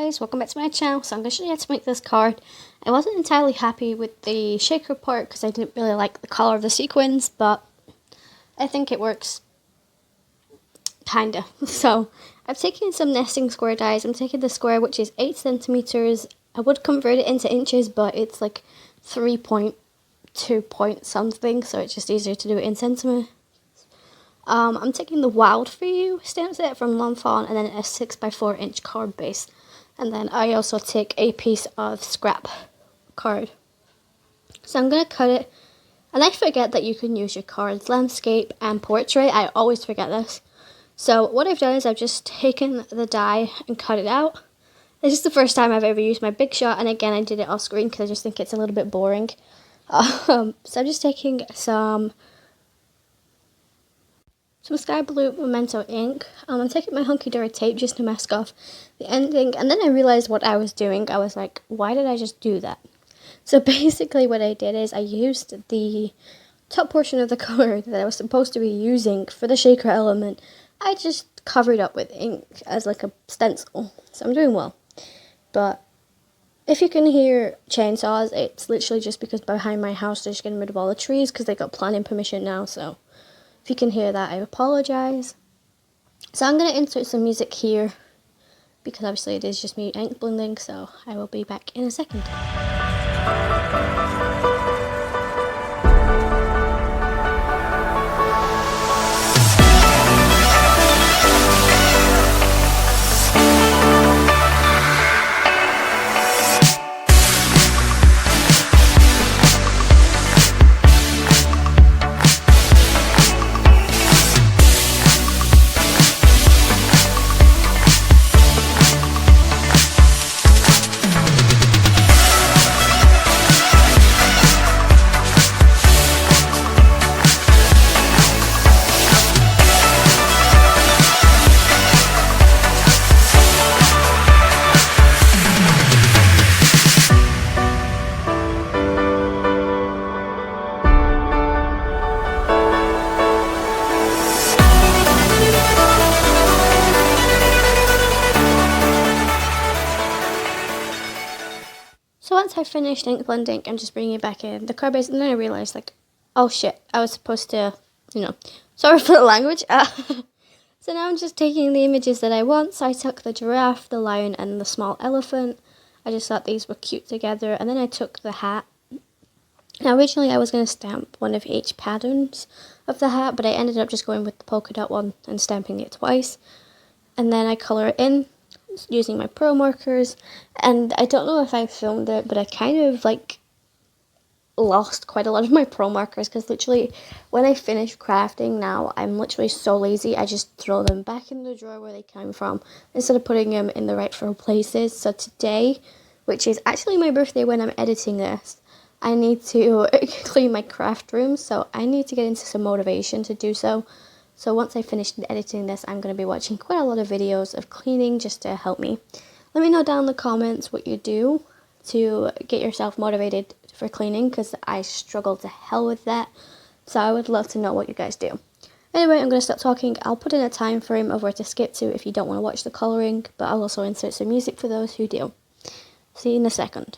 guys, welcome back to my channel. So I'm going to show you how to make this card. I wasn't entirely happy with the shaker part because I didn't really like the color of the sequins, but I think it works kinda. So I've taken some nesting square dies. I'm taking the square, which is 8 centimeters. I would convert it into inches, but it's like 3.2 point something, so it's just easier to do it in centimeters. I'm taking the Wild For You stamp set from Lawn Fawn and then a 6x4 inch card base. And then I also take a piece of scrap card. So I'm going to cut it. And I forget that you can use your cards, landscape and portrait. I always forget this. So what I've done is I've just taken the die and cut it out. This is the first time I've ever used my Big Shot. And again, I did it off screen because I just think it's a little bit boring. So I'm just taking some sky blue Memento ink. I'm taking my Hunky Dory tape just to mask off the ending, and then I realized what I was doing. I was like, why did I just do that? So basically what I did is I used the top portion of the card that I was supposed to be using for the shaker element. I just covered up with ink as like a stencil. So I'm doing well. But if you can hear chainsaws, it's literally just because behind my house they're just getting rid of all the trees because they got planning permission now, so if you can hear that, I apologize. So I'm going to insert some music here because obviously it is just me ink blending, so I will be back in a second. So once I finished ink blending, I'm just bringing it back in the card base, and then I realized, like, oh shit, I was supposed to, sorry for the language. So now I'm just taking the images that I want. So I took the giraffe, the lion, and the small elephant. I just thought these were cute together, and then I took the hat. Now originally I was going to stamp one of each patterns of the hat, but I ended up just going with the polka dot one and stamping it twice. And then I color it in using my pro markers, and I don't know if I filmed it, but I kind of like lost quite a lot of my pro markers because literally when I finish crafting now, I'm literally so lazy, I just throw them back in the drawer where they came from instead of putting them in the rightful places. So today, which is actually my birthday when I'm editing this, I need to clean my craft room, so I need to get into some motivation to do so. So once I finish editing this, I'm going to be watching quite a lot of videos of cleaning just to help me. Let me know down in the comments what you do to get yourself motivated for cleaning, because I struggle to hell with that. So I would love to know what you guys do. Anyway, I'm going to stop talking. I'll put in a time frame of where to skip to if you don't want to watch the colouring, but I'll also insert some music for those who do. See you in a second.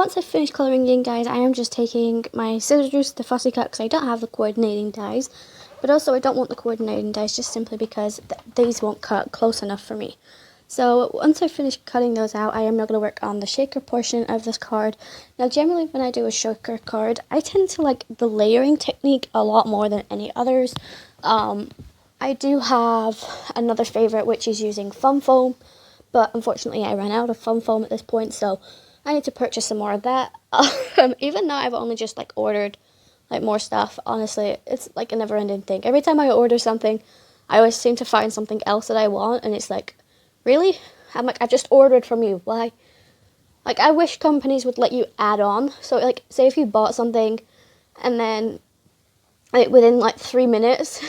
once I've finished colouring in, guys, I am just taking my scissors, the fussy cut, because I don't have the coordinating dies. But also I don't want the coordinating dies just simply because these won't cut close enough for me. So once I finish cutting those out, I am now going to work on the shaker portion of this card. Now generally when I do a shaker card, I tend to like the layering technique a lot more than any others. I do have another favourite, which is using foam, but unfortunately I ran out of foam at this point, so I need to purchase some more of that. Even though I've only just like ordered like more stuff, honestly, it's like a never-ending thing. Every time I order something, I always seem to find something else that I want, and it's like, really? I'm like, I just ordered from you. Why? Like, I wish companies would let you add on. So like, say if you bought something, and then like within like 3 minutes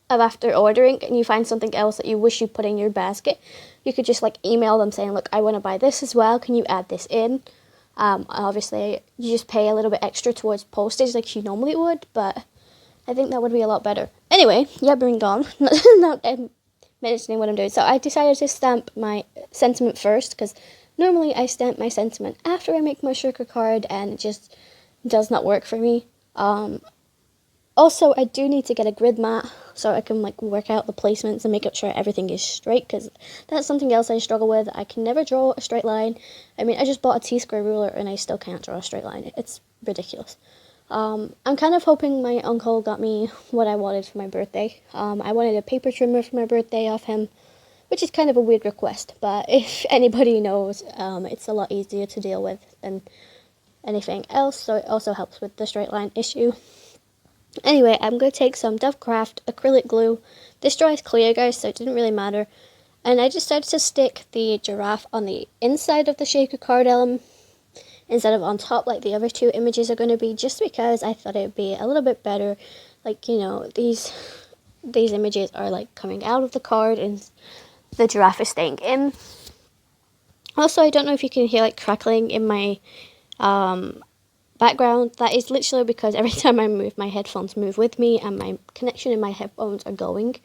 of after ordering, and you find something else that you wish you put in your basket, you could just like email them saying, look, I want to buy this as well. Can you add this in? Obviously, you just pay a little bit extra towards postage like you normally would, but I think that would be a lot better. Anyway, yeah, bring on. Not mentioning what I'm doing. So I decided to stamp my sentiment first, because normally I stamp my sentiment after I make my shaker card, and it just does not work for me. Also, I do need to get a grid mat so I can like work out the placements and make sure everything is straight, because that's something else I struggle with. I can never draw a straight line. I mean, I just bought a T-square ruler and I still can't draw a straight line. It's ridiculous. I'm kind of hoping my uncle got me what I wanted for my birthday. I wanted a paper trimmer for my birthday off him, which is kind of a weird request, but if anybody knows, it's a lot easier to deal with than anything else, so it also helps with the straight line issue. Anyway, I'm going to take some DOVECRAFT acrylic glue. This dries clear, guys, so it didn't really matter. And I decided to stick the giraffe on the inside of the shaker card element instead of on top like the other two images are going to be, just because I thought it would be a little bit better. Like, you know, these images are like coming out of the card and the giraffe is staying in. Also, I don't know if you can hear like crackling in my background. That is literally because every time I move, my headphones move with me and my connection in my headphones are going.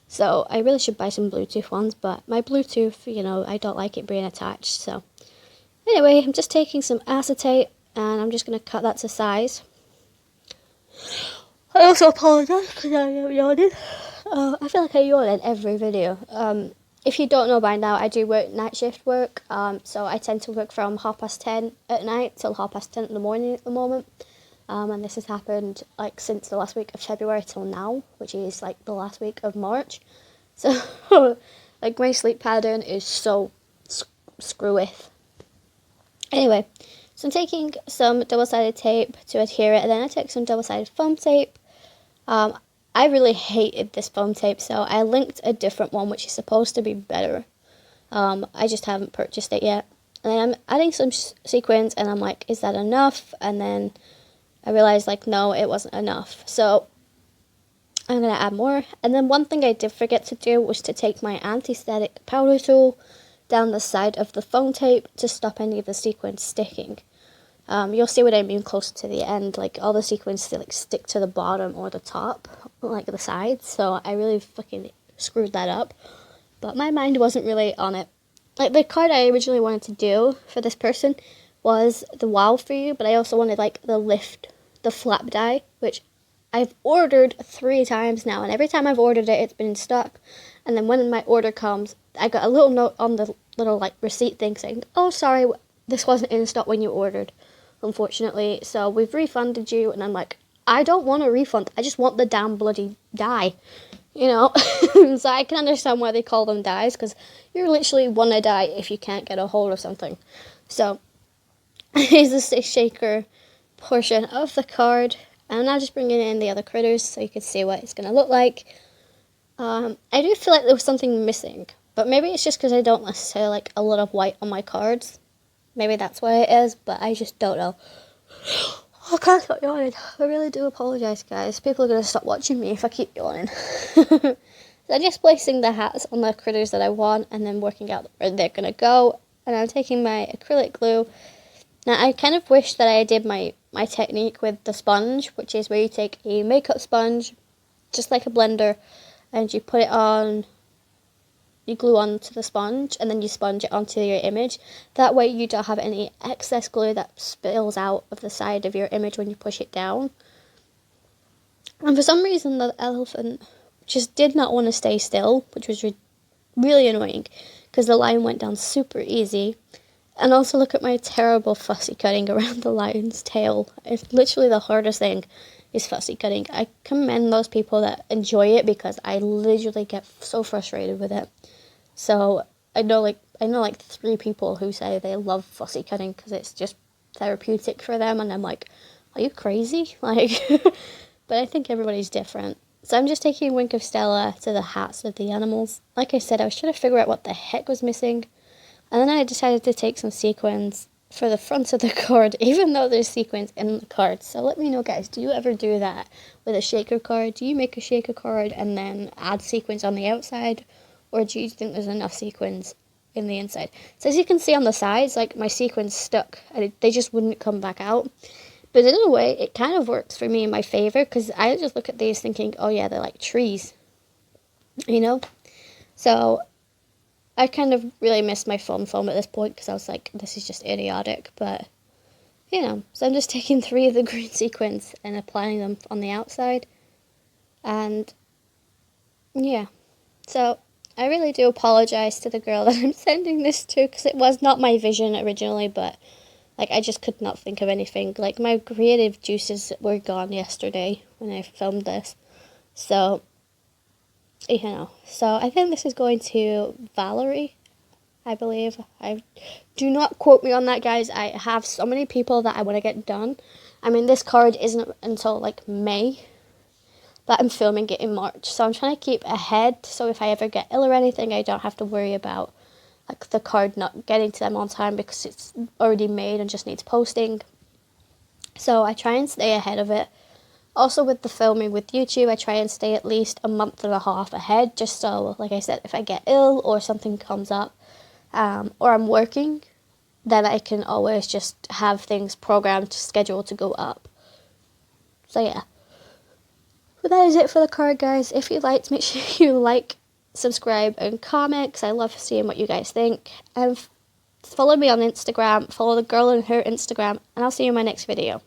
So I really should buy some Bluetooth ones, but my Bluetooth, you know, I don't like it being attached. So anyway, I'm just taking some acetate and I'm just going to cut that to size. I also apologise because I am yawning. I feel like I yawn in every video. If you don't know by now, I do work night shift work, so I tend to work from 10:30 at night till 10:30 in the morning at the moment. And this has happened like since the last week of February till now, which is like the last week of March. So like my sleep pattern is so screwy. Anyway, so I'm taking some double-sided tape to adhere it, and then I took some double-sided foam tape. I really hated this foam tape, so I linked a different one which is supposed to be better. I just haven't purchased it yet. And then I'm adding some sequins, and I'm like, is that enough? And then I realized, like, no, it wasn't enough. So I'm going to add more. And then one thing I did forget to do was to take my anti-static powder tool down the side of the foam tape to stop any of the sequins sticking. You'll see what I mean closer to the end. Like, all the sequins still like stick to the bottom or the top, like the sides. So I really fucking screwed that up. But my mind wasn't really on it. Like, the card I originally wanted to do for this person was the wow for you, but I also wanted like the flap die, which I've ordered 3 times now, and every time I've ordered it, it's been in stock. And then when my order comes, I got a little note on the little like receipt thing saying, oh, sorry, this wasn't in stock when you ordered, unfortunately, so we've refunded you. And I'm like, I don't want a refund, I just want the damn bloody die, you know. So I can understand why they call them dies, because you're literally want to die if you can't get a hold of something. So here's the shaker portion of the card, and I'm now just bringing in the other critters so you can see what it's going to look like. I do feel like there was something missing, but maybe it's just because I don't necessarily like a lot of white on my cards. Maybe that's why it is, but I just don't know. I can't stop yawning. I really do apologise, guys. People are going to stop watching me if I keep yawning. So I'm just placing the hats on the critters that I want, and then working out where they're going to go. And I'm taking my acrylic glue. Now, I kind of wish that I did my technique with the sponge, which is where you take a makeup sponge, just like a blender, and you put it on you glue onto the sponge and then you sponge it onto your image. That way you don't have any excess glue that spills out of the side of your image when you push it down. And for some reason the elephant just did not want to stay still, which was really annoying because the line went down super easy. And also look at my terrible fussy cutting around the lion's tail. It's literally the hardest thing is fussy cutting. I commend those people that enjoy it because I literally get so frustrated with it. So I know like 3 people who say they love fussy cutting because it's just therapeutic for them, and I'm like, are you crazy? Like, but I think everybody's different. So I'm just taking a wink of Stella to the hats of the animals. Like I said, I was trying to figure out what the heck was missing. And then I decided to take some sequins for the front of the card, even though there's sequins in the card. So let me know, guys, do you ever do that with a shaker card? Do you make a shaker card and then add sequins on the outside? Or do you think there's enough sequins in the inside? So as you can see on the sides, like my sequins stuck. They just wouldn't come back out. But in a way, it kind of works for me in my favor, because I just look at these thinking, oh yeah, they're like trees, you know? So I kind of really missed my foam at this point, because I was like, this is just idiotic, but, you know. So I'm just taking 3 of the green sequins and applying them on the outside, and, yeah. So I really do apologize to the girl that I'm sending this to, because it was not my vision originally, but like, I just could not think of anything. Like, my creative juices were gone yesterday when I filmed this. So, you know. So, I think this is going to Valerie, I believe. Do not quote me on that, guys. I have so many people that I want to get done. I mean, this card isn't until, like, May. But I'm filming it in March. So, I'm trying to keep ahead. So, if I ever get ill or anything, I don't have to worry about like the card not getting to them on time because it's already made and just needs posting. So I try and stay ahead of it. Also with the filming with YouTube, I try and stay at least a month and a half ahead, just so, like I said, if I get ill or something comes up, or I'm working, then I can always just have things programmed, scheduled to go up. So yeah. But that is it for the card, guys. If you liked, make sure you like, subscribe and comment, because I love seeing what you guys think. And follow me on Instagram, follow the girl on her Instagram, and I'll see you in my next video.